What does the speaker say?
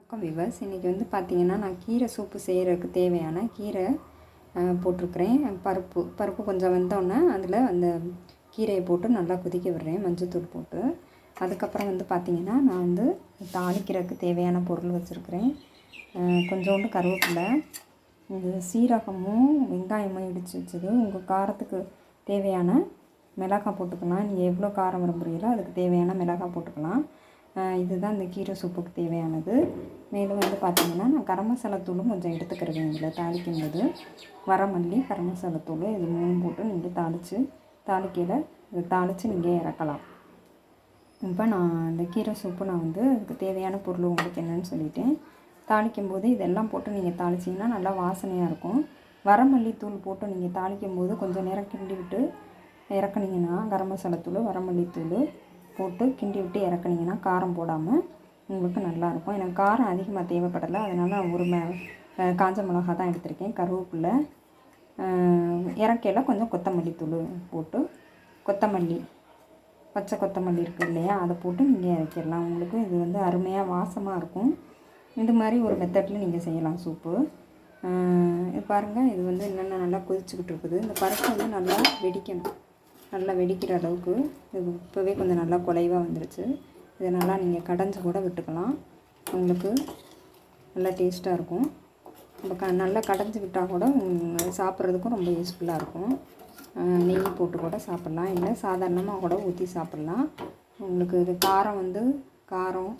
வணக்கம் விவர்ஸ். இன்றைக்கி வந்து பார்த்திங்கன்னா நான் கீரை சூப்பு செய்கிறதுக்கு தேவையான கீரை போட்டிருக்கிறேன். பருப்பு கொஞ்சம் வெந்தோடனே அதில் அந்த கீரையை போட்டு நல்லா கொதிக்க விடுறேன் மஞ்சத்தூள் போட்டு. அதுக்கப்புறம் வந்து பார்த்திங்கன்னா நான் வந்து தாளிக்கிறதுக்கு தேவையான பொருள் வச்சுருக்கிறேன். கொஞ்சோண்டு கருவேப்பிலை, இது சீரகமும் வெங்காயமும் இடித்து வச்சது. உங்கள் காரத்துக்கு தேவையான மிளகாய் போட்டுக்கலாம். நீங்கள் எவ்வளோ காரம் விரும்புகிறீங்களோ அதுக்கு தேவையான மிளகாய் போட்டுக்கலாம். இதுதான் இந்த கீரை சூப்புக்கு தேவையானது. மேலும் வந்து பார்த்திங்கன்னா நான் கரம் மசாலா தூளும் கொஞ்சம் எடுத்துக்கிறேன். இதில் தாளிக்கும்போது வரமல்லி, கரம் மசாலா தூள் இது 3 போட்டு நீங்கள் தாளிக்கையில் இதை தாளித்து நீங்கள் இறக்கலாம். இப்போ நான் இந்த கீரை சூப்பு நான் வந்து அதுக்கு தேவையான பொருள் உங்களுக்கு என்னென்னு சொல்லிட்டேன். தாளிக்கும்போது இதெல்லாம் போட்டு நீங்கள் தாளிச்சிங்கன்னா நல்லா வாசனையாக இருக்கும். வரமல்லி தூள் போட்டு நீங்கள் தாளிக்கும்போது கொஞ்சம் நேரம் கிண்டி விட்டு இறக்குனீங்கன்னா கரம் மசாலா தூள், வரமல்லி தூள் போட்டு கிண்டி விட்டு இறக்குனீங்கன்னா காரம் போடாமல் உங்களுக்கு நல்லாயிருக்கும். எனக்கு காரம் அதிகமாக தேவைப்படலை, அதனால் ஒரு காஞ்ச மிளகா தான் எடுத்திருக்கேன். கருவேப்பிலை, இறக்கையில் கொஞ்சம் கொத்தமல்லி தூள் போட்டு பச்சை கொத்தமல்லி இருக்குது இல்லையா, அதை போட்டு நீங்கள் இறக்கிடலாம். உங்களுக்கு இது வந்து அருமையாக வாசமாக இருக்கும். இது மாதிரி ஒரு மெத்தடில் நீங்கள் செய்யலாம் சூப்பு. இது பாருங்கள், இது வந்து என்னென்ன நல்லா கொதிச்சுக்கிட்டு இருக்குது. இந்த பருப்பு வந்து நல்லா வெடிக்கணும். நல்லா வெடிக்கிற அளவுக்கு இது இப்போவே கொஞ்சம் நல்லா குலைவாக வந்துருச்சு. இதை நல்லா நீங்கள் கடைஞ்சி கூட விட்டுக்கலாம். உங்களுக்கு நல்லா டேஸ்ட்டாக இருக்கும். நம்ம நல்லா கடைஞ்சி விட்டால் கூட சாப்பிட்றதுக்கும் ரொம்ப யூஸ்ஃபுல்லாக இருக்கும். நெய் போட்டு கூட சாப்பிட்லாம், இல்லை சாதாரணமாக கூட ஊற்றி சாப்பிட்லாம். உங்களுக்கு இது காரம்